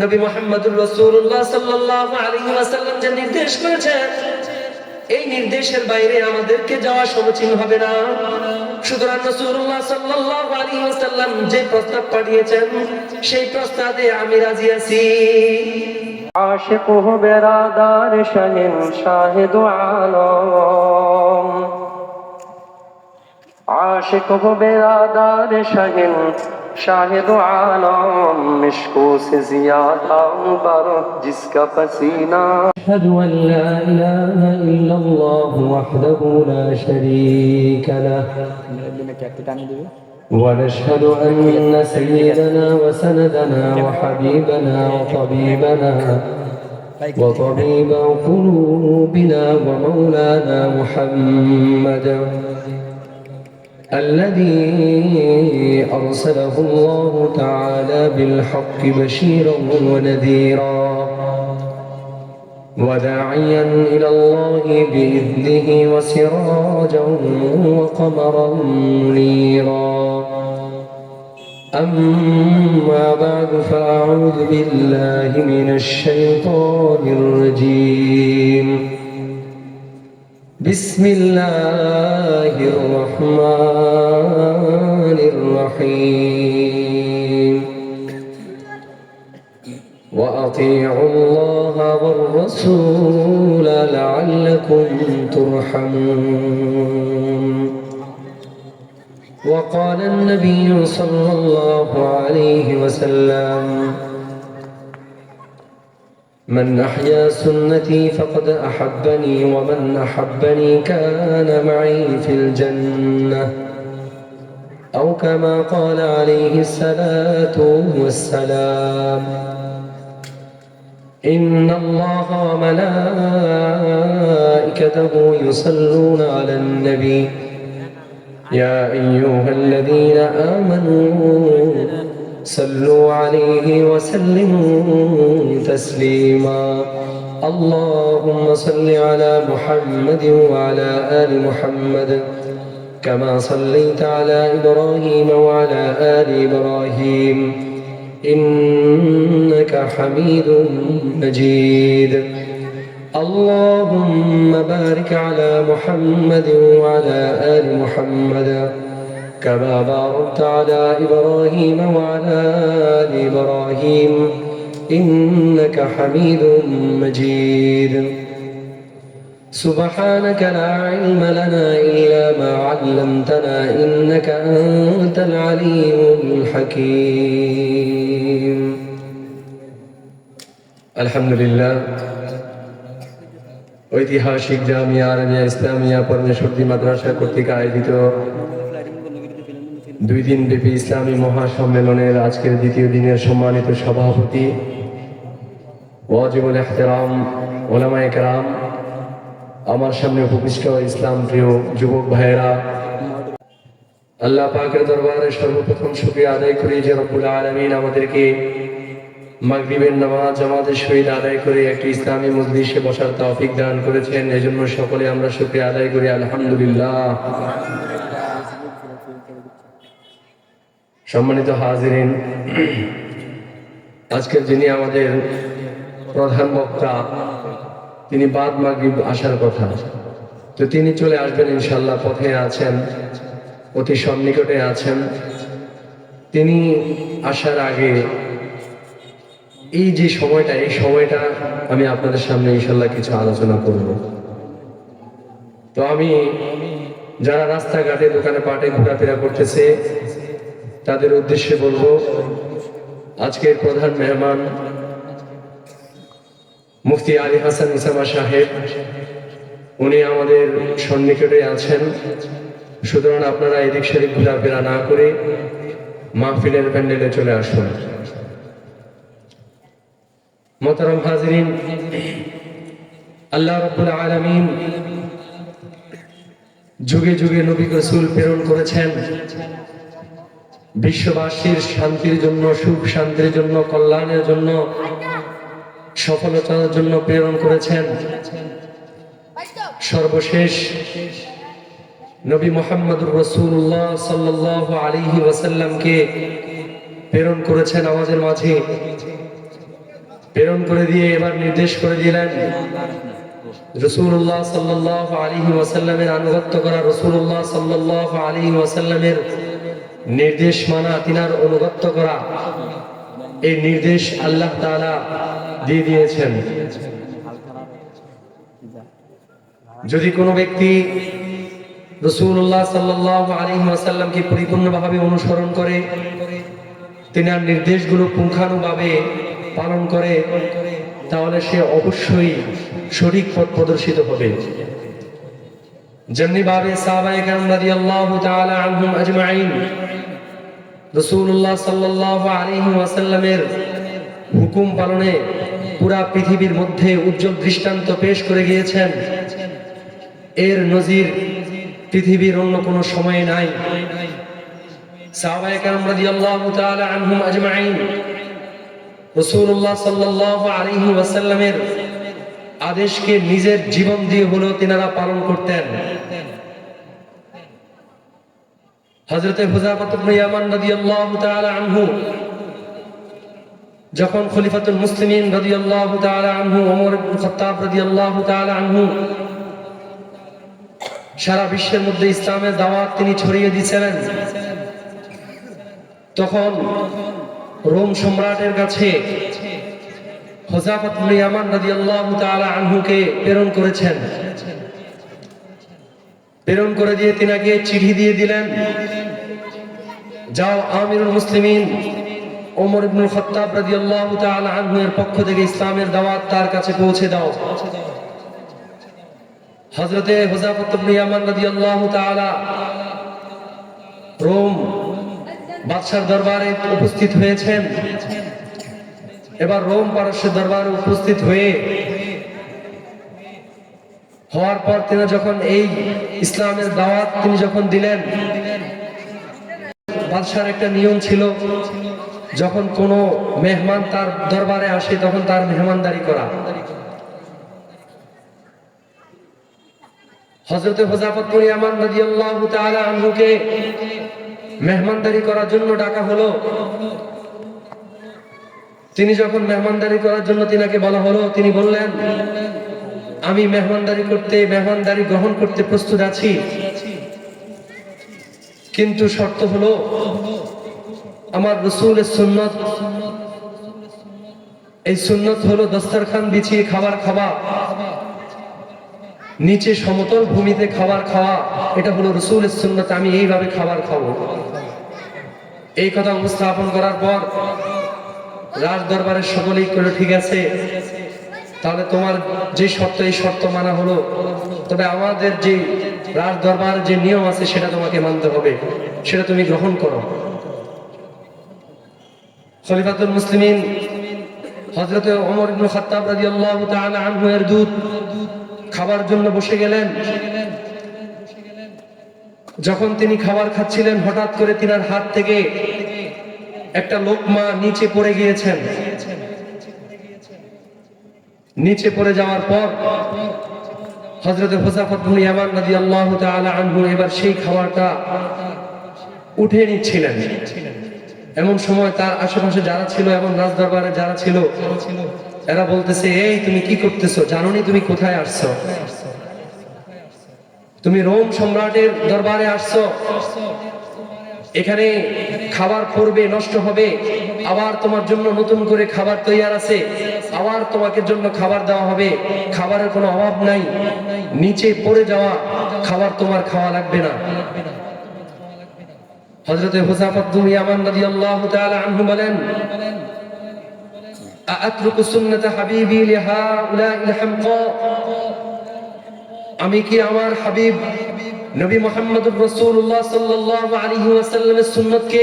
নবী মুহাম্মদুর রাসূলুল্লাহ সাল্লাল্লাহু আলাইহি ওয়াসাল্লাম যে নির্দেশ করেছেন, এই নির্দেশের বাইরে আমাদেরকে যাওয়া সমীচীন হবে না। সুতরাং রাসূলুল্লাহ সাল্লাল্লাহু আলাইহি ওয়াসাল্লাম যে প্রস্তাব পাঠিয়েছেন, সেই প্রস্তাবে আমি রাজি আছি। আশিক হো বেরাদার শাহিন শাহিদ আলম, आशिक हो बेरादार शहीन शाहिद आलम, मिश्को से ज्यादा मुबारक जिसका पसीना। अशहदु अन ला इलाहा इल्लल्लाह वहदहु ला शरीका लह, ونشهد أن سيدنا وسندنا وحبيبنا وطبيبنا وطبيب قلوبنا ومولانا محمدا الذي أرسله الله تعالى بالحق بشيرا ونذيرا وداعيا إلى الله بإذنه وسراجا وقمرا منيرا. أما بعد فأعوذ بالله من الشيطان الرجيم. بسم الله الرحمن الرحيم. وأطيعوا الله والرسول لعلكم ترحمون. وقال النبي صلى الله عليه وسلم: من أحيا سنتي فقد أحبني، ومن أحبني كان معي في الجنة، أو كما قال عليه الصلاة والسلام. إن الله وملائكته يصلون على النبي يا أيها الذين آمنوا صلوا عليه وسلموا تسليما. اللهم صل على محمد وعلى آل محمد كما صليت على إبراهيم وعلى آل إبراهيم إنك حميد مجيد. اللهم بارك على محمد وعلى آل محمد كما باركت على إبراهيم وعلى آل إبراهيم إنك حميد مجيد. سبحانك لا علم لنا إلا ما علمتنا إنك أنت العليم الحكيم. الحمد لله. ঐতিহাসিক জামিয়া আরবিয়া ইসলামিয়া পরমেশ্বরদী মাদ্রাসা কর্তৃক আয়োজিত 2 দিন ব্যাপী ইসলামী মহাসম্মেলনের আজকের দ্বিতীয় দিনের সম্মানিত সভাপতি ওয়াজিবুল ইহতিরাম উলামায়ে কেরাম, আমার সামনে উপবিষ্ট ইসলাম প্রিয় যুবক ভাইয়েরা, আল্লাহ পাকের দরবারে সর্বপ্রথম শুকরিয়া আদায় করি যে রব্বুল আলামিন আমাদেরকে মাগরিবের নামাজ জামাতের সহিত আদায় করে একটি ইসলামী মজলিসে বসার তৌফিক দান করেছেন। এজন্য সকলে আমরা শুকরিয়া আদায় করি আলহামদুলিল্লাহ। সম্মানিত হাজিরিন, আজকের যিনি আমাদের প্রধান বক্তা, তিনি বাদ মাগরিব আসার কথা, তো তিনি চলে আসবেন ইনশাআল্লাহ, পথে আছেন, অতি সন্নিকটে আছেন। তিনি আসার আগে এই যে সময়টা, এই সময়টা আমি আপনাদের সামনে ইনশাআল্লাহ কিছু আলোচনা করব। তো আমি যারা রাস্তাঘাটে দোকানে পাটে ঘোরাফেরা করতেছে তাদের উদ্দেশ্যে বলবো, আজকের প্রধান মেহমান মুফতি আলী হাসান উসামা সাহেব, উনি আমাদের সন্নিকটে আছেন। সুতরাং আপনারা এদিক সেদিক ঘোরাফেরা না করে মাহফিলের প্যান্ডেলে চলে আসুন। মোহতারাম হাজিরিন, আল্লাহ রাব্বুল আলামিন যুগে যুগে নবী রাসূল প্রেরণ করেছেন বিশ্ববাসীর শান্তির জন্য, সুখ শান্তির জন্য, কল্যাণের জন্য, সফলতার জন্য প্রেরণ করেছেন। সর্বশেষ নবী মুহাম্মদুর রাসূলুল্লাহ সাল্লাল্লাহু আলাইহি ওয়াসাল্লামকে প্রেরণ করেছেন আমাদের মাঝে। প্রেরণ করে দিয়ে এবার নির্দেশ করে দিলেন রাসূলুল্লাহ সাল্লাল্লাহু আলাইহি ওয়াসাল্লামের আনুগত্য করা, রাসূলুল্লাহ সাল্লাল্লাহু আলাইহি ওয়াসাল্লামের নির্দেশ মানা, তিনার অনুগত্য করা। এই নির্দেশ আল্লাহ তাআলা দিয়ে দিয়েছেন। যদি কোনো ব্যক্তি রাসূলুল্লাহ সাল্লাল্লাহু আলাইহি ওয়াসাল্লামকে পরিপূর্ণভাবে অনুসরণ করে, তিনার নির্দেশগুলো পুঙ্খানুভাবে পালন করে, তাহলে সে অবশ্যই সঠিক পথ প্রদর্শিত হবে। যেমনিভাবে সাহাবায়ে কেরাম রাদিয়াল্লাহু তাআলা আনহুম আজমাইন রাসূলুল্লাহ সাল্লাল্লাহু আলাইহি ওয়াসাল্লামের হুকুম পালনে পুরা পৃথিবীর মধ্যে উজ্জ্বল দৃষ্টান্ত পেশ করে গিয়েছেন, এর নজির পৃথিবীর অন্য কোনো সময়ে নাই। সাহাবায়ে কেরাম রাদিয়াল্লাহু তাআলা আনহুম আজমাইন রাসূলুল্লাহ সাল্লাল্লাহু আলাইহি ওয়াসাল্লামের আদেশকে নিজের জীবন দিয়ে হলেও তিনারা পালন করতেন। হযরতে হুযায়ফা ইবনে ইয়ামান রাদিয়াল্লাহু তাআলা আনহু যখন খলিফাতুল মুসলিমিন রাদিয়াল্লাহু তাআলা আনহু ওমর ইবনে খাত্তাব রাদিয়াল্লাহু তাআলা আনহু সারা বিশ্বের মধ্যে ইসলামের দাওয়াত তিনি ছড়িয়ে দিয়েছিলেন, তখন রোম সম্রাটের কাছে হুযায়ফা ইবনে ইয়ামান রাদিয়াল্লাহু তাআলা আনহুকে প্রেরণ করেছেন। প্রেরণ করে দিয়ে তিনাকে চিঠি দিয়ে দিলেন, যাও আমিরুল মুসলিমিন ওমর ইবনে খাত্তাব রাদিয়াল্লাহু তাআলা আনহু এর পক্ষ থেকে ইসলামের দাওয়াত তার কাছে পৌঁছে দাও। হযরতে হুযায়ফা ইবনে ইয়ামান রাদিয়াল্লাহু তাআলা রোম বাদশার দরবারে উপস্থিত হয়েছেন। এবার রোম পারস্যের দরবারে উপস্থিত হওয়ার পর তিনি যখন এই ইসলামের দাওয়াত তিনি যখন দিলেন, বাদশার একটা নিয়ম ছিল, যখন কোনো মেহমান তার দরবারে আসে তখন তার মেহমানদারি করা। হযরতে হুযায়ফা ইবনে ইয়ামান রাদিয়াল্লাহু তাআলা আনহুকে মেহমানদারি করার জন্য ডাকা হলো। তিনি যখন মেহমানদারি করার জন্য তিনাকে বলা হলো, তিনি বললেন, আমি মেহমানদারি গ্রহণ করতে প্রস্তুত আছি, কিন্তু শর্ত হলো আমার রাসূলের সুন্নাত। এই সুন্নাত হলো দস্তরখান বিছিয়ে খাবার খাওয়া, নিচে সমতল ভূমিতে খাবার খাওয়া, এটা হলো রাসূলের সুন্নাত, আমি এইভাবে খাবার খাবো। এই কথা উপস্থাপন করার পর রাজ দরবারের সকলেই কইল, ঠিক আছে, তাহলে তোমার যে শর্ত, এই শর্ত মানা হলো, তবে আমাদের যে রাজ দরবার যে নিয়ম আছে সেটা তোমাকে মানতে হবে, সেটা তুমি গ্রহণ করো। খলিফাতুল মুসলিমিন হযরতে ওমর ইবনে খাত্তাব রাদিয়াল্লাহু তাআলা আনহু এর দূত খাবার জন্য বসে গেলেন। যখন তিনি খাবার খাচ্ছিলেন, হঠাৎ করে তিনার হাত থেকে একটা লোকমা নিচে পড়ে গিয়েছেন। নিচে পড়ে যাওয়ার পর হযরতে হুযায়ফা ইবনে ইয়ামান রাদিয়াল্লাহু তাআলা আনহু এবার সেই খাবারটা উঠে নিচ্ছিলেন। এমন সময় তার আশেপাশে যারা ছিল এবং রাজদরবারে যারা ছিল, এরা বলতেছে, এই তুমি কি করতেছো? জানোনি তুমি কোথায় আসছো? তুমি রোম সম্রাটের দরবারে আসছো, এখানে খাবার পড়বে, নষ্ট হবে, আবার তোমার জন্য নতুন করে খাবার তৈয়ার আছে, আবার তোমাকে জন্য খাবার দেওয়া হবে, খাবারের কোনো অভাব নাই, নিচে পড়ে যাওয়া খাবার তোমার খাওয়া লাগবে না। হযরতে হুযায়ফা ইবনে ইয়ামান রাদিয়াল্লাহু তাআলা আনহু বলেন, আ'আতরুকু সুন্নাতা হাবিবি লিহাউলাইল হামকা, আমি কি আমার হাবিব নবী মুহাম্মদুর রাসূলুল্লাহ সাল্লাল্লাহু আলাইহি ওয়াসাল্লামের সুন্নাতকে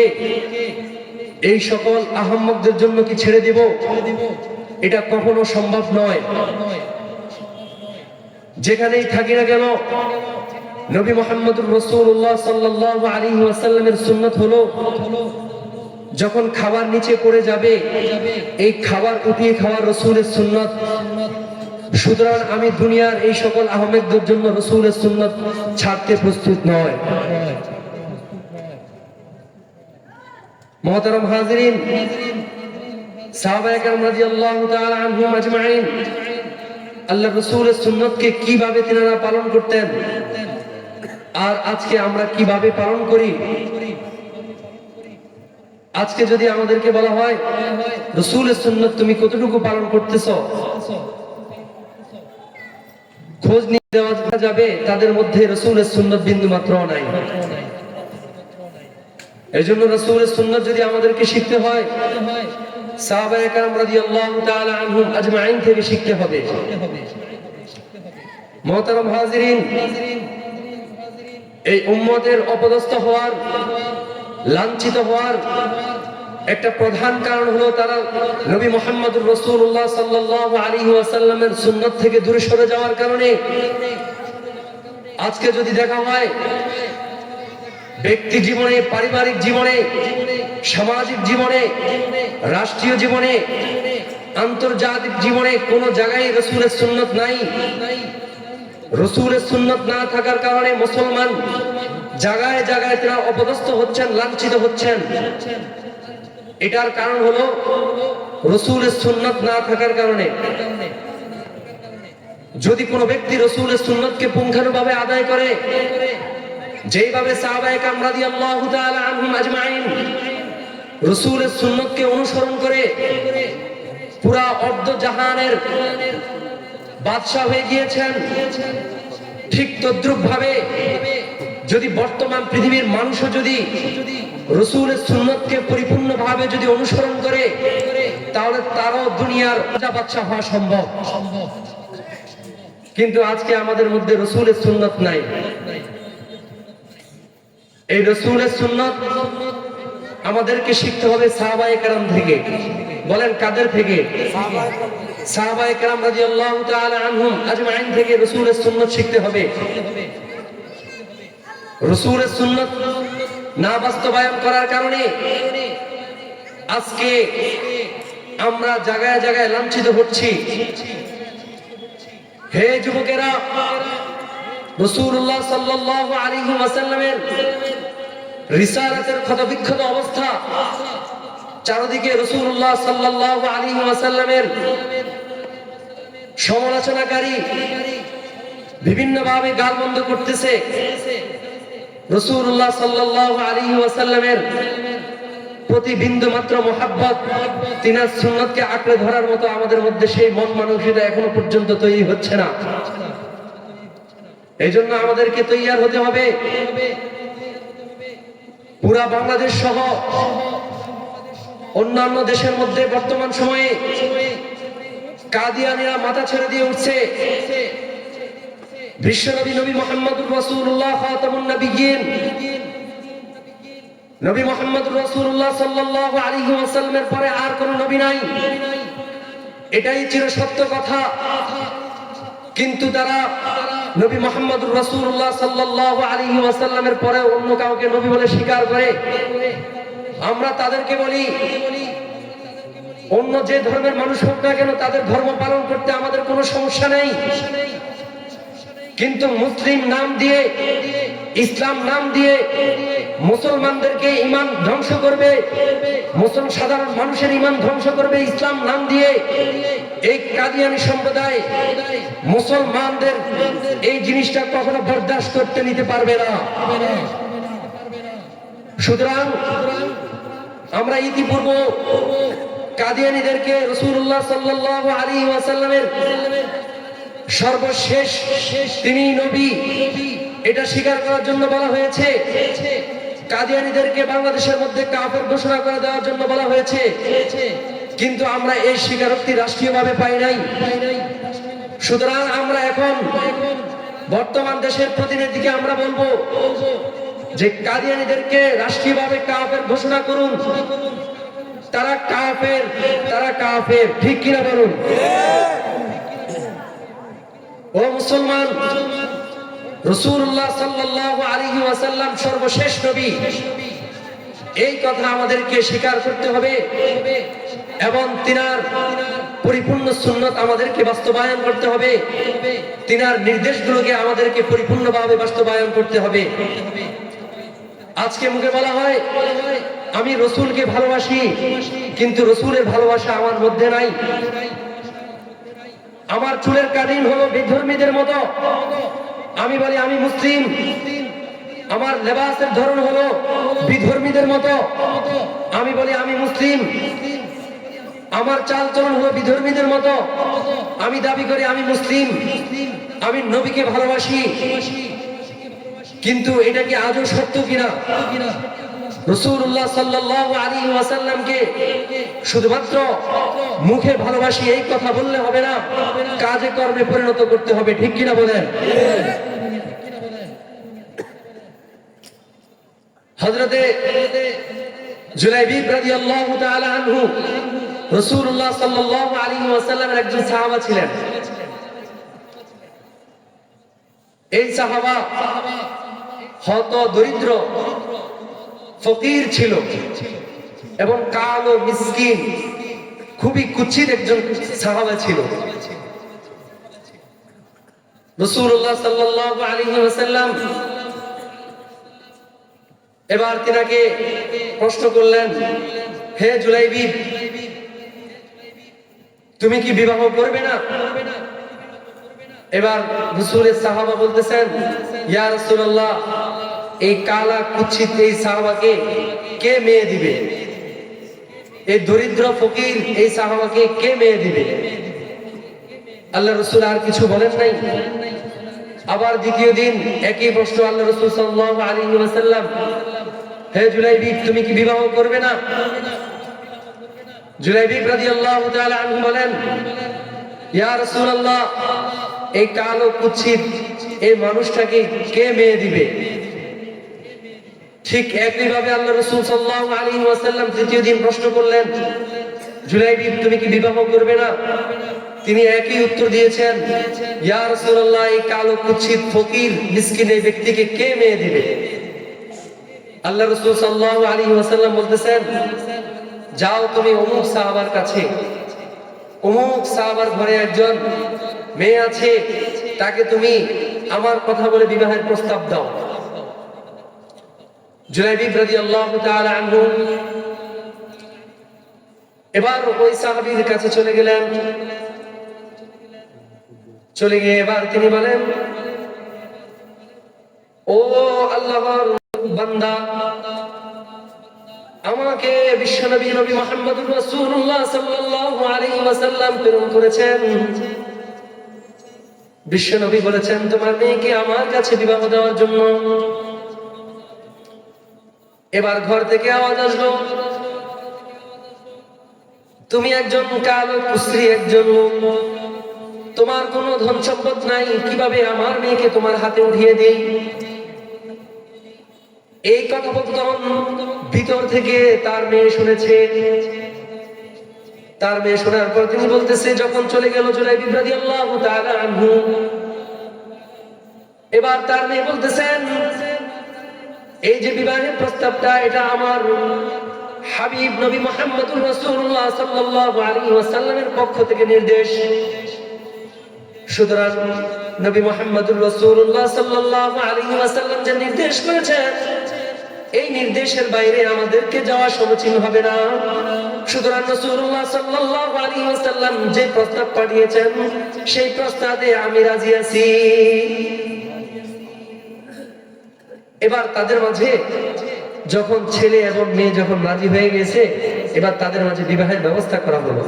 এই সকল আহম্মকদের জন্য কি ছেড়ে দেব? এটা কখনো সম্ভব নয়। যেখানেই থাকি না কেন, নবী মুহাম্মদুর রাসূলুল্লাহ সাল্লাল্লাহু আলাইহি ওয়াসাল্লামের সুন্নাত হলো, যখন খাবার নিচে পড়ে যাবে, এই খাবার উঠিয়ে খাওয়ার রাসূলের সুন্নাত। সুতরাং আমি দুনিয়ার এই সকল আহমেদদের জন্য রাসূলের সুন্নাত ছাড়তে প্রস্তুত নয়। মুহতারাম হাজিরিন, সাহাবায়ে কেরাম রাদিয়াল্লাহু তাআলা আনহুম আজমাইন আল্লাহর রাসূলের সুন্নতকে কিভাবে তিনারা পালন করতেন, আর আজকে আমরা কিভাবে পালন করি। আজকে যদি আমাদেরকে বলা হয় রাসূলের সুন্নত তুমি কতটুকু পালন করতেছো, খোঁজ নিয়ে দেওয়া যাবে তাদের মধ্যে রাসূলের সুন্নত বিন্দু মাত্র নাই। এজন্য রাসূলের সুন্নত যদি আমাদেরকে শিখতে হয় সাহাবায়ে কেরাম রাদিয়াল্লাহু তাআলা আনহুম আজমাইন থেকে শিখতে হবে। মুহতারাম হাজিরিন, এই উম্মতের অপদস্থ হওয়ার, লাঞ্ছিত হওয়ার একটা প্রধান কারণ হলো তারা নবী মুহাম্মদুর রাসূলুল্লাহ সাল্লাল্লাহু আলাইহি ওয়াসাল্লামের সুন্নাত থেকে দূরে সরে যাওয়ার কারণে। আজকে যদি দেখা হয় ব্যক্তি জীবনে, পারিবারিক জীবনে, সামাজিক জীবনে, রাষ্ট্রীয় জীবনে, আন্তর্জাতিক জীবনে কোন জায়গায় রাসূলের সুন্নাত নাই। রাসূলের সুন্নাত না থাকার কারণে মুসলমান জায়গায় জায়গায় তারা অপদস্থ হচ্ছেন, লাঞ্ছিত হচ্ছেন। এটার কারণ হলো রাসূলের সুন্নাত না থাকার কারণে। যদি কোনো ব্যক্তি রাসূলের সুন্নাতকে পুঙ্খানুভাবে আদায় করে, যেইভাবে সাহাবায়ে কেরাম রাদিয়াল্লাহু তাআলা আনহুম আজমাইন রাসূলের সুন্নাতকে অনুসরণ করে পুরা অর্ধ জাহানের বাদশা হয়ে গিয়েছেন, ঠিক তদ্রুপ ভাবে যদি বর্তমান পৃথিবীর মানুষও যদি রাসূলের সুন্নাতকে পরিপূর্ণভাবে যদি অনুসরণ করে, তাহলে তারও দুনিয়ার রাজা বাদশা হওয়া সম্ভব। কিন্তু আজকে আমাদের মধ্যে রাসূলের সুন্নাত নাই। এই রাসূলের সুন্নাত আমাদেরকে শিখতে হবে সাহাবায়ে কেরাম থেকে। বলেন কাদের থেকে? সাহাবায়ে কেরাম রাদিয়াল্লাহু তাআলা আনহুম আজমাইন থেকে রাসূলের সুন্নাত শিখতে হবে। রাসূলের সুন্নাত না বাস্তবায়ন করার কারণে আজকে আমরা জায়গায় জায়গায় লাঞ্ছিত হচ্ছি। হে যুবকেরা, রাসূলুল্লাহ সাল্লাল্লাহু আলাইহি ওয়াসাল্লামের রিসালাতের ক্ষতবিক্ষত অবস্থা, চারদিকে রাসূলুল্লাহ সাল্লাল্লাহু আলাইহি ওয়াসাল্লামের সমালোচনাকারী বিভিন্নভাবে গালমন্দ করতেছে। রাসূলুল্লাহ সাল্লাল্লাহু আলাইহি ওয়াসাল্লামের প্রতি বিন্দু মাত্র মুহাব্বত, তিনার সুন্নাতকে আঁকড়ে ধরার মতো আমাদের মধ্যে সেই মন মানসিকতা এখনো পর্যন্ত তৈরি হচ্ছে না। এই জন্য আমাদেরকে তৈয়ার হতে হবে। পুরা বাংলাদেশ সহ অন্যান্য দেশের মধ্যে বর্তমান সময়ে কাদিয়ানীরা মাথা ছেড়ে দিয়ে উঠছে। বিশ্বনবী নবী মুহাম্মদুর রাসূলুল্লাহ খাতামুন নবিয়্যিন, নবী মুহাম্মদুর রাসূলুল্লাহ সাল্লাল্লাহু আলাইহি ওয়াসাল্লামের পরে আর কোন নবী নাই, এটাই চির সত্য কথা। কিন্তু তারা নবী মুহাম্মদুর রাসূলুল্লাহ সাল্লাল্লাহু আলাইহি ওয়াসাল্লামের পরে অন্য কাউকে নবী বলে স্বীকার করে। আমরা তাদেরকে বলি, অন্য যে ধর্মের মানুষ হোক না কেন তাদের ধর্ম পালন করতে আমাদের কোনো সমস্যা নেই। কিন্তু মুসলিম নাম দিয়ে, ইসলাম নাম দিয়ে মুসলমানদেরকে ঈমান ধ্বংস করবে, সাধারণ মানুষের ঈমান ধ্বংস করবে ইসলাম নাম দিয়ে, এই কাদিয়ানী সম্প্রদায় মুসলমানদের এই জিনিসটা কখনো বরদাস্ত করতে নিতে পারবে না। সুতরাং আমরা ইতিপূর্ব কাদিয়ানীদেরকে রাসূলুল্লাহ সাল্লাল্লাহু আলাইহি ওয়াসাল্লামের সর্বশেষ তিনি নবী এটা স্বীকার করার জন্য বলা হয়েছে। কাদিয়ানীদেরকে বাংলাদেশের মধ্যে কাফের ঘোষণা করে দেওয়ার জন্য বলা হয়েছে। কিন্তু আমরা এই স্বীকারোক্তি রাষ্ট্রীয়ভাবে পাই নাই। সুতরাং আমরা এখন বর্তমান দেশের প্রতিনিধিকে আমরা বলবো যে কাদিয়ানীদেরকে রাষ্ট্রীয়ভাবে কাফের ঘোষণা করুন। তারা কাফের, তারা কাফের, ঠিক কিনা বলুন? ও মুসলমান, রাসূলুল্লাহ সাল্লাল্লাহু আলাইহি ওয়াসাল্লাম সর্বশেষ নবী, এই কথা আমাদেরকে স্বীকার করতে হবে এবং তিনার পরিপূর্ণ সুন্নাত আমাদেরকে বাস্তবায়ন করতে হবে। তিনার নির্দেশগুলোকে আমাদেরকে পরিপূর্ণভাবে বাস্তবায়ন করতে হবে। আজকে মুখে বলা হয় আমি রসুলকে ভালোবাসি, কিন্তু রসুলের ভালোবাসা আমার মধ্যে নাই। আমার চুলের কাটিং হলো বিধর্মীদের মতো, আমি বলি আমি মুসলিম। আমার লেবাসের ধরন হলো বিধর্মীদের মতো, আমি বলি আমি মুসলিম। আমার চাল চলন হলো বিধর্মীদের মতো, আমি দাবি করি আমি মুসলিম। আমি নবীকে ভালোবাসি, কিন্তু এটা কি আজও সত্য কিনা? রাসূলুল্লাহ সাল্লাল্লাহু আলাইহি ওয়াসাল্লামকে শুধুমাত্র মুখে ভালোবাসি এই কথা বললে হবে না, কাজে কর্মে পরিণত করতে হবে, ঠিক কিনা বলেন? হযরতে জুলাইবিব রাদিয়াল্লাহু তাআলা আনহু রাসূলুল্লাহ সাল্লাল্লাহু আলাইহি ওয়াসাল্লামের একজন সাহাবা ছিলেন। এই সাহাবা হত দরিদ্র ফকির ছিল এবং কালো মিসকিন, খুবই কুৎসিত একজন সাহাবা ছিল। রাসূলুল্লাহ সাল্লাল্লাহু আলাইহি ওয়াসাল্লাম এবার তিনাকে প্রশ্ন করলেন, হে জুলাইবিব, তুমি কি বিবাহ করবে না? এবার রাসূলের সাহাবা বলতেছেন, ইয়া রাসূলুল্লাহ, এই কালা কুৎসিত এই সাহাবাকে কে মেয়ে দিবে? এই দরিদ্র ফকির এই সাহাবাকে কে মেয়ে দিবে? আল্লাহ রাসূল আর কিছু বলেন নাই। আবার দ্বিতীয় দিন একই প্রশ্ন আল্লাহ রাসূল সাল্লাল্লাহু আলাইহি ওয়াসাল্লাম, হে জুলাইবিব, তুমি কি বিবাহ করবে না? জুলাইবিব রাদিয়াল্লাহু তাআলা আনহু বলেন, ইয়া রাসূলুল্লাহ, এই কালো কুৎসিত এই মানুষটাকে কে মেয়ে দিবে? ঠিক একইভাবে আল্লাহ রাসূল সাল্লাল্লাহু আলাইহি ওয়াসাল্লাম তৃতীয় দিন প্রশ্ন করলেন, জুলাইবিব, তুমি কি বিবাহ করবে না? তিনি একই উত্তর দিয়েছেন, ইয়া রাসূলুল্লাহ, এই কালো কুৎসিত ফকির মিসকিন এই ব্যক্তিকে কে মেয়ে দিবে? আল্লাহ রাসূল সাল্লাল্লাহু আলাইহি ওয়াসাল্লাম বলতেছেন, যাও তুমি অমুক সাহাবার কাছে, অমুক সাহাবার ঘরে একজন মেয়ে আছে, তাকে তুমি আমার কথা বলে বিবাহের প্রস্তাব দাও। জুলাইবিব রাদিয়াল্লাহু তাআলা আনহু এবার ওই সাহাবীর কাছে চলে গেলেন। চলে গিয়ে এবার তিনি বলেন, ও আল্লাহর বান্দা, আমাকে বিশ্বনবী নবী মুহাম্মদুর রাসূলুল্লাহ সাল্লাল্লাহু আলাইহি ওয়াসাল্লাম প্রেরণ করেছেন। বিশ্বনবী বলেছেন তোমার মেয়েকে আমার কাছে বিবাহ দেওয়ার জন্য। এবার ঘর থেকে আওয়াজ আসলো, তুমি একজন কালো কুশ্রী একজন লোক, তোমার কোনো ধন সম্পদ নাই, কিভাবে আমার মেয়েকে তোমার হাতে উঠিয়ে দেই? এই কথোপকথন ভিতর থেকে তার মেয়ে শুনেছে। তার মেয়ে শোনার পর তিনি বলতেছে, যখন চলে গেল জুলাইবিব রাদিয়াল্লাহু তাআলা আনহু, এবার তার মেয়ে বলতেছেন, এই যে বিবাহের প্রস্তাবটা, এটা আমার হাবিব নবী মুহাম্মদুর রাসূলুল্লাহ সাল্লাল্লাহু আলাইহি ওয়াসাল্লামের পক্ষ থেকে নির্দেশ। সুতরাং নবী মুহাম্মদুর রাসূলুল্লাহ সাল্লাল্লাহু আলাইহি ওয়াসাল্লাম যে নির্দেশ করেছেন, এই নির্দেশের বাইরে আমাদেরকে যাওয়া সমীচীন হবে না। সুতরাং রাসূলুল্লাহ সাল্লাল্লাহু আলাইহি ওয়াসাল্লাম যে প্রস্তাব পাঠিয়েছেন, সেই প্রস্তাবে আমি রাজি আছি। এবার তাদের মাঝে যখন ছেলে এবং মেয়ে যখন রাজি হয়ে গেছে, এবার তাদের মাঝে বিবাহের ব্যবস্থা করা হলো।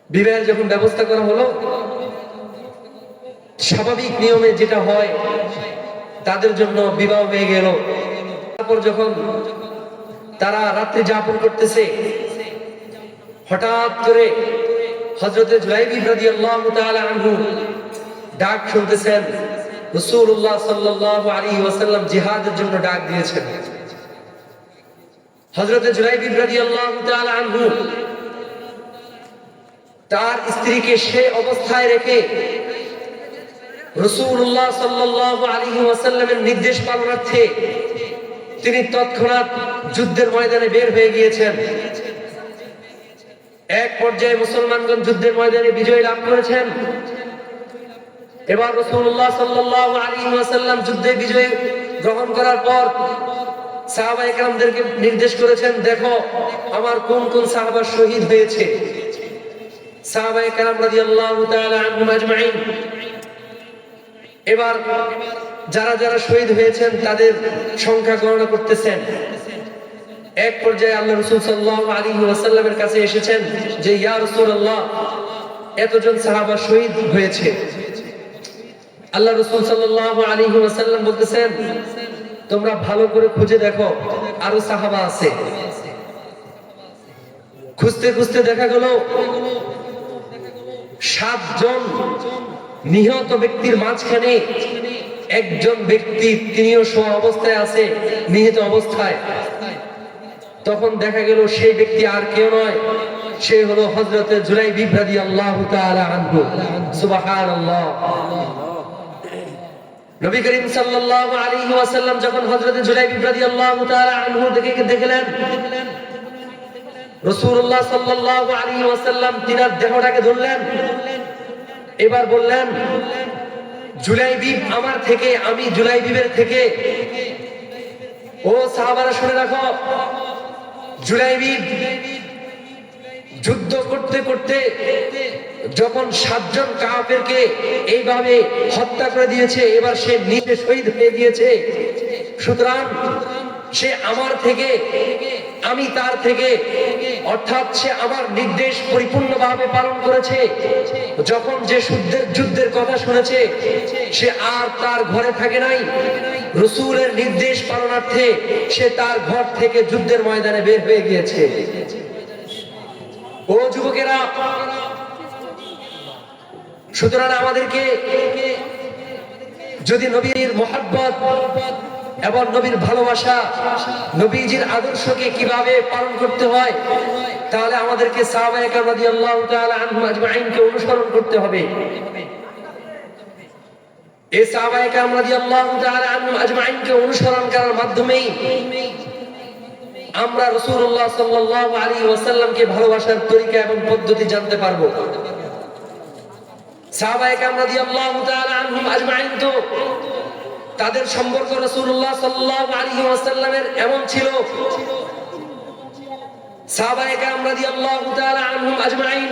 বিবাহের যখন ব্যবস্থা করা হলো, স্বাভাবিক নিয়মে যেটা হয়, তাদের জন্য বিবাহ হয়ে গেল। তারপর যখন তারা রাত্রি যাপন করতেছে, হঠাৎ করে হযরত জুলাইবিব রাদিয়াল্লাহু তাআলা আনহু ডাক শুনতেছেন। রাসূলুল্লাহ সাল্লাল্লাহু আলাইহি ওয়াসাল্লাম জিহাদের জন্য ডাক দিয়েছেন। হযরত জুলাইবিব রাদিয়াল্লাহু তাআলা আনহু তার স্ত্রীকে সে অবস্থায় রেখে রাসূলুল্লাহ সাল্লাল্লাহু আলাইহি ওয়াসাল্লামের নির্দেশ পালনার্থে তিনি তৎক্ষণাৎ যুদ্ধের ময়দানে বের হয়ে গিয়েছেন। এক পর্যায়ে মুসলমানগণ যুদ্ধের ময়দানে বিজয় লাভ করেছেন। এবার রাসূলুল্লাহ সাল্লাল্লাহু আলাইহি ওয়াসাল্লাম যুদ্ধে বিজয় গ্রহণ করার পর সাহাবায়ে কেরামদেরকে নির্দেশ করেছেন, দেখো আমার কোন কোন সাহাবা শহীদ হয়েছে। সাহাবায়ে কেরাম রাদিয়াল্লাহু তাআলা আনহুম আজমাইন এবার যারা যারা শহীদ হয়েছেন তাদের সংখ্যা গণনা করতেছেন। এক পর্যায়ে আল্লাহ রাসূল সাল্লাল্লাহু আলাইহি ওয়াসাল্লামের কাছে এসেছেন যে ইয়া রাসূলুল্লাহ, এতজন সাহাবা শহীদ হয়েছে। আল্লাহ রাসূল সাল্লাল্লাহু আলাইহি ওয়াসাল্লাম বলতেছেন, তোমরা ভালো করে খুঁজে দেখো আরো সাহাবা আছে। খুঁজতে খুঁজতে দেখা গেল 7 জন নিহত ব্যক্তির মাঝখানে একজন ব্যক্তি, তিনিও শোয়া অবস্থায় আছে, নিহত অবস্থায়। তখন দেখা গেল সেই ব্যক্তি আর কেউ নয়, সে হলো হযরত জুলাইবিব রাদিয়াল্লাহু তাআলা আনহু। সুবহানাল্লাহ। নবী করিম সাল্লাল্লাহু আলাইহি ওয়াসাল্লাম যখন হযরত জুলাইবিব রাদিয়াল্লাহু তাআলা আনহু দেখলেন, রাসূলুল্লাহ সাল্লাল্লাহু আলাইহি ওয়াসাল্লাম তিনার দেহটাকে ধরলেন, এবার বললেন, জুলাইবিব আমার থেকে, আমি জুলাইবিবের থেকে। ও সাহাবারা শুনে রাখো, জুলাইবিব যুদ্ধ করতে করতে যখন 7 জন কাফেরকে এইভাবে হত্যা করে দিয়েছে, এবার সে নিজে শহীদ হয়ে গিয়েছে। সুতরাং সে আমার থেকে, আমি তার থেকে, অর্থাৎ সে আমার নির্দেশ পরিপূর্ণভাবে পালন করেছে। যখন যে যুদ্ধের কথা শুনেছে, সে আর তার ঘরে থাকে নাই, রাসূলের নির্দেশ পালনার্থে সে তার ঘর থেকে যুদ্ধের ময়দানে বের হয়ে গিয়েছে। ও যুবকেরা, সুতরাং আমাদেরকে যদি নবীর মহব্বত এবং নবীর ভালোবাসা, নবীজির আদর্শকে কিভাবে পালন করতে হয়, তাহলে আমাদেরকে সাহাবায়ে কেরাম রাদিয়াল্লাহু তাআলা আনহুম আজমাইনকে অনুসরণ করতে হবে। এই সাহাবায়ে কেরাম রাদিয়াল্লাহু তাআলা আনহুম আজমাইনকে অনুসরণ করার মাধ্যমেই আমরা রাসূলুল্লাহ সাল্লাল্লাহু আলাইহি ওয়াসাল্লামকে ভালোবাসার তরিকা এবং পদ্ধতি জানতে পারবো। সাহাবায়ে কেরাম রাদিয়াল্লাহু তাআলা আনহুম আজমাইন তো তাদের সম্পর্ক রাসূলুল্লাহ সাল্লাল্লাহু আলাইহি ওয়াসাল্লামের এমন ছিল, সাহাবায়ে কেরাম রাদিয়াল্লাহু তাআলা আনহুম আজমাইন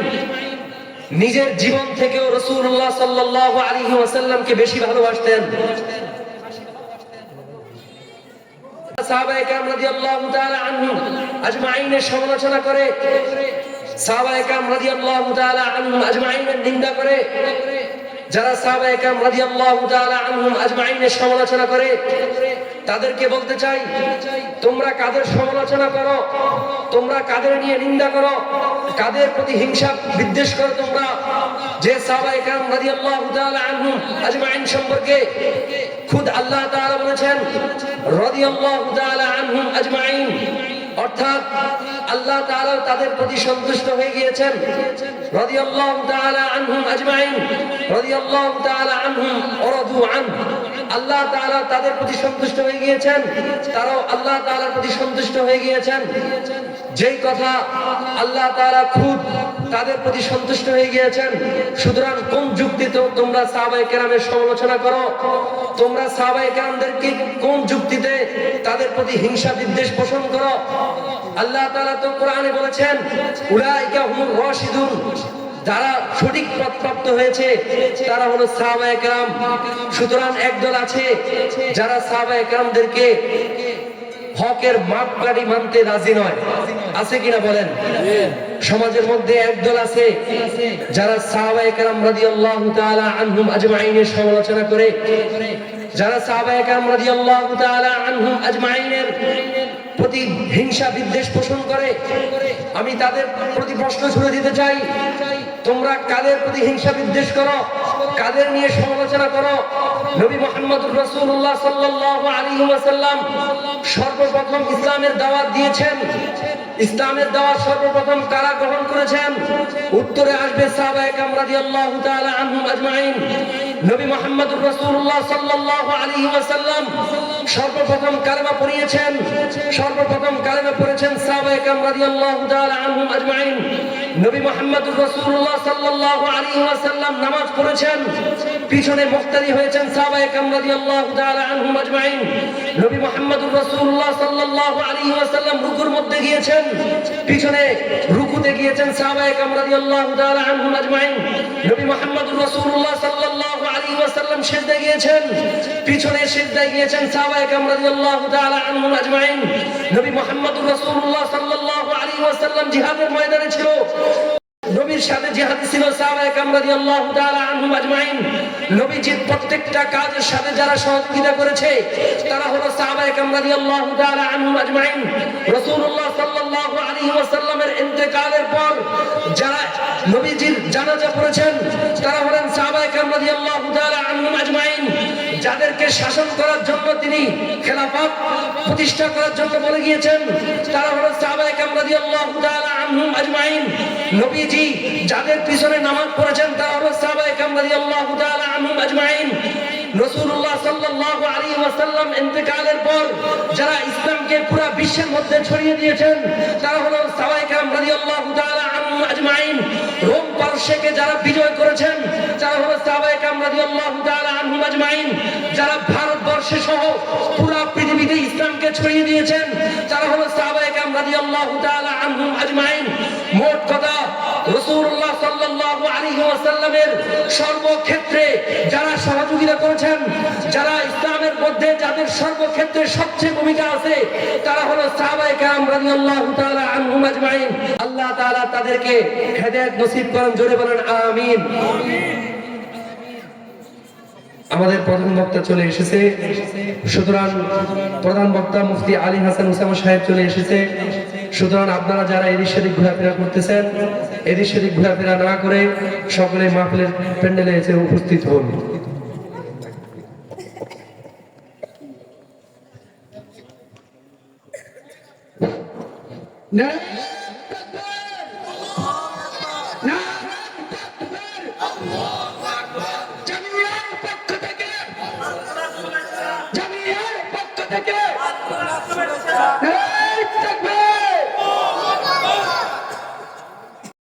নিজের জীবন থেকেও রাসূলুল্লাহ সাল্লাল্লাহু আলাইহি ওয়াসাল্লামকে বেশি ভালোবাসতেন। সাহাবায়ে কেরাম রাদিয়াল্লাহু তাআলা আনহুম আজমাইনের সমালোচনা করে, সাহাবায়ে কেরাম রাদিয়াল্লাহু তাআলা আনহুম আজমাইনের নিন্দা করে। যারা সাহাবায়ে কেরাম রাদিয়াল্লাহু তাআলা আনহুম আজমাইনের সমালোচনা করে, তাদেরকে বলতে চাই, তোমরা কাদের সমালোচনা করো, তোমরা কাদের নিয়ে নিন্দা করো, কাদের প্রতি হিংসা বিদ্বেষ করো তোমরা? যে সাহাবায়ে কেরাম রাদিয়াল্লাহু তাআলা আনহুম আজমাইন সম্পর্কে খুদ আল্লাহ তাআলা বলেছেন রাদিয়াল্লাহু তাআলা আনহুম আজমাইন, অর্থাৎ আল্লাহ তাআলা তাদের প্রতি সন্তুষ্ট হয়ে গিয়েছেন। রাদিয়াল্লাহু তাআলা আনহুম আজমাইন, রাদিয়াল্লাহু তাআলা আনহুম ওয়ারাদু আন, আল্লাহ তাআলা তাদের প্রতি সন্তুষ্ট হয়ে গিয়েছেন, তারাও আল্লাহ তাআলার প্রতি সন্তুষ্ট হয়ে গিয়েছেন। যেই কথা আল্লাহ তাআলা খুদ তাদের প্রতি সন্তুষ্ট হয়ে গিয়েছেন, সুতরাং কোন যুক্তিতে তোমরা সাহাবায়ে কেরামের সমালোচনা করো? তোমরা সাহাবায়ে কেরামদেরকে কোন যুক্তিতে তাদের প্রতি হিংসা বিদ্বেষ পোষণ করো? আল্লাহ তাআলা তো কোরআনে বলেছেন, উলাইকা হুমুর রাশিদুন, যারা সঠিক পথ প্রাপ্ত হয়েছে তারা হলো সাহাবায়ে কেরাম। সুতরাং একদল আছে যারা সাহাবায়ে কেরামদেরকে হকের মাপকাঠি মানতে রাজি নয়, আছে কিনা বলেন? সমাজের মধ্যে একদল আছে যারা সাহাবায়ে কেরাম রাদিয়াল্লাহু তাআলা আনহুম আজমাইনের সমালোচনা করে, যারা সাহাবায়ে কেরাম রাদিয়াল্লাহু তাআলা আনহুম আজমাইনের প্রতি হিংসা বিদ্বেষ পোষণ করে। আমি তাদের প্রতি প্রশ্ন ছুড়ে দিতে চাই, তোমরা কাদের প্রতি হিংসা বিদ্বেষ করো, কাদের নিয়ে সমালোচনা করো? নবী মুহাম্মদুর রাসূলুল্লাহ সাল্লাল্লাহু আলাইহি ওয়াসাল্লাম সর্বপ্রথম ইসলামের দাওয়াত দিয়েছেন। ইসলামের দাওয়াত সর্বপ্রথম কারা গ্রহণ করেছেন? উত্তরে আসবে সাহাবায়ে কেরাম রাদিয়াল্লাহু তাআলা আনহুম আজমাইন। নবী মুহাম্মদুর রাসূলুল্লাহ সাল্লাল্লাহু আলাইহি ওয়াসাল্লাম সর্বপ্রথম কালেমা পড়িয়েছেন, সর্বপ্রথম কালেমা পড়েছেন সাহাবায়ে কেরাম রাদিয়াল্লাহু তাআলা আনহুম আজমাইন। নবী মুহাম্মদুর রাসূলুল্লাহ সাল্লাল্লাহু আলাইহি ওয়াসাল্লাম নামাজ পড়েছেন, পিছনে মুক্তাদি হয়েছেন সাহাবায়ে কেরাম রাদিয়াল্লাহু তাআলা আনহুম আজমাইন। নবী মুহাম্মদুর রাসূলুল্লাহ সাল্লাল্লাহু আলাইহি ওয়াসাল্লাম রুকুর মধ্যে গিয়েছেন, পিছনে রুকুতে গিয়েছেন সাহাবায়ে কেরাম রাদিয়াল্লাহু তাআলা আনহুম আজমাইন। নবী মুহাম্মদুর রাসূলুল্লাহ সাল্লাল্লাহু আলাইহি ওয়াসাল্লাম সিজদায় গিয়েছেন, পিছনে সিজদায় গিয়েছেন সাহাবায়ে কেরাম রাদিয়াল্লাহু তাআলা আনহুম আজমাইন। নবী মুহাম্মদুর রাসূলুল্লাহ সাল্লাল্লাহু আলাইহি ওয়াসাল্লাম জিহাদের ময়দানে ছিল, নবীর সাথে জিহাদি ছিল সাহাবায়ে কেরাম রাদিয়াল্লাহু তাআলা আনহুম আজমাইন। নবীজির প্রত্যেকটা কাজের সাথে যারা সহযোগিতা করেছে তারা হলো সাহাবায়ে কেরাম রাদিয়াল্লাহু তাআলা আনহুম আজমাইন। রাসূলুল্লাহ সাল্লাল্লাহু আলাইহি ওয়াসাল্লামের ইন্তেকালের পর যারা নবীজির জানাজা পড়েছেন তারা হলেন সাহাবায়ে কেরাম রাদিয়াল্লাহু তাআলা আনহুম আজমাইন। যাদেরকে শাসন করার জন্য তিনি খেলাফত প্রতিষ্ঠা করার জন্য বলে গিয়েছেন তারা হলো সাহাবায়ে কেরাম রাদিয়াল্লাহু তাআলা আনহুম আজমাইন। নবীজি যাদের পিছনে নামাজ পড়েছেন তারা হলো সাহাবায়ে কেরাম রাদিয়াল্লাহু তাআলা আনহুম আজমাইন। রাসূলুল্লাহ সাল্লাল্লাহু আলাইহি ওয়াসাল্লাম ইন্তেকালের পর যারা ইসলামকে পুরো বিশ্বের মধ্যে ছড়িয়ে দিয়েছেন তারা হলো সাহাবায়ে কেরাম রাদিয়াল্লাহু তাআলা আনহুম আজমাইন। রোম পারস্যকে যারা বিজয় করেছেন তারা হলো সাহাবায়ে কেরাম রাদিয়াল্লাহু তাআলা আনহুম আজমাইন। যারা ভারতবর্ষে সহ পুরো পৃথিবীতে ইসলামকে ছড়িয়ে দিয়েছেন তারা হলো সাহাবায়ে কেরাম রাদিয়াল্লাহু তাআলা আনহুম আজমাইন। মোট কথা রাসূলুল্লাহ সাল্লাল্লাহু আলাইহি ওয়াসাল্লামের সর্বক্ষেত্রে যারা সহযোগিতা করেছেন, যারা ইসলামের মধ্যে যাদের সর্বক্ষেত্রে সবচেয়ে ভূমিকা আছে তারা হলো সাহাবায়ে কেরাম রাদিয়াল্লাহু তাআলা আনহুম আজমাইন। আল্লাহ তাআলা তাদেরকে হেদায়েত নসিব করেন, জোরে বলেন আমিন। আমাদের প্রধান বক্তা চলে এসেছে, সুতরাং প্রধান বক্তা মুফতি আলী হাসান উসামা সাহেব চলে এসেছে। সুতরাং আপনারা যারা এদিক সেদিক ঘোরাফেরা করতেছেন এদিক সেদিক ঘোরাফেরা না করে সকলে মাহফিলের প্যান্ডেলে এসে উপস্থিত হন। না